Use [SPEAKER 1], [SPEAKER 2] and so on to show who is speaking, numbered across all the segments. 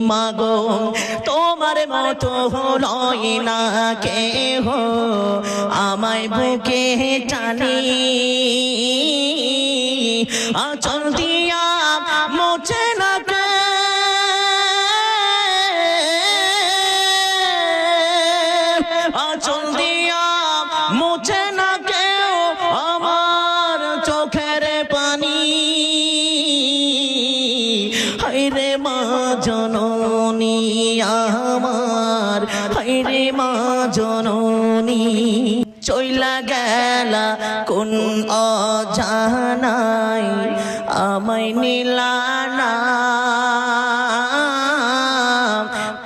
[SPEAKER 1] মাগো তোমার মতো লয় না কেহ আমায় বুকে টানি আঁচল দিয়া মোছে না কে আঁচল দিয়া মোছে না কেউ আমার চোখের পানি হায়রে মা জননী আমার হায়রে মা জননী চইলা গেলা কোন অজানাই আমায় নিলানা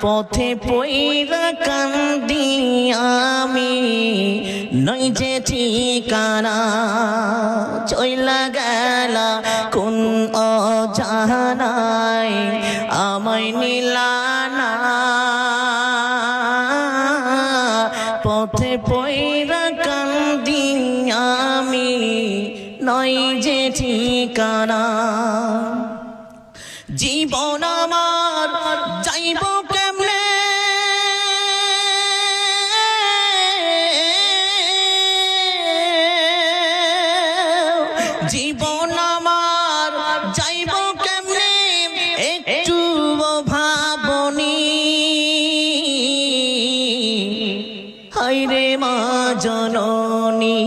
[SPEAKER 1] পথে পইরা কান্দি আমি নই যে ঠিকানা চইলা গেলা কোন অজানাই আমায় নিলানা পথে পইরা কান্দি আমি নই যে ঠিকানা জীবন আমার যাইব কেমনে জীবন আমার যাইব কেমনে একটু ভাবনি হায়রে মা জননী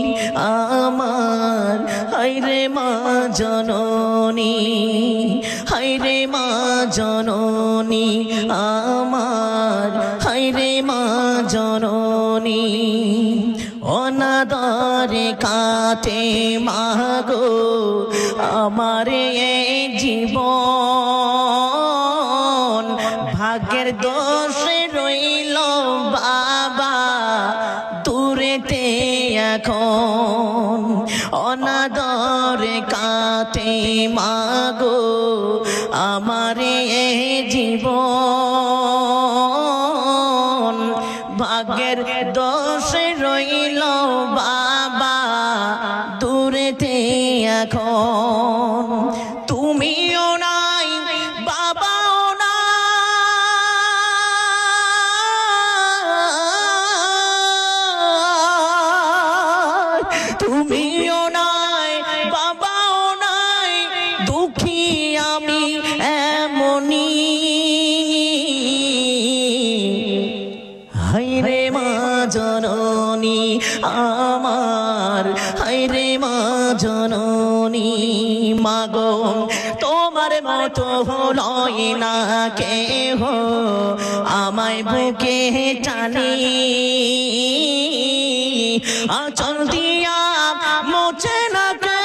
[SPEAKER 1] আমার হায়রে মা জননী হায়রে মা জননী আমার হায়রে মা জননী অনাদরে কাটে মাগো আমার এই জীবন ভাগ্যের দোষে রইল বাবা দূরেতে এখন অনাদরে কাটে মাগো আমার এই জীবন ভাগ্যের দোষে রইল বাবা দূরেতে এখন তুমিও নাই বাবাও নাই তুমিও নাই বাবাও নাই দুঃখী আমি এমনি হায়রে মা জননী আমার হায়রে মা জননী মাগো তোমার মতো লয় না কেহ আমায় বুকে টানি আঁচল দিয়া মোছে না কে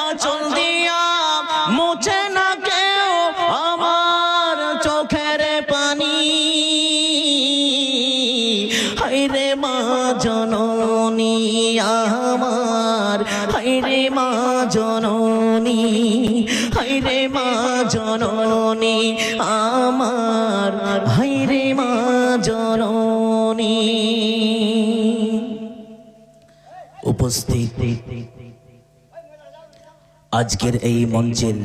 [SPEAKER 1] আঁচল দিয়া মোছে না কেউ আমার চোখের পানি হায়রে মা জননী আমার হায়রে মা জননী হায়রে মা জননী আমার হায়রে মা জননী উপস্থিত আজকের এই মঞ্চের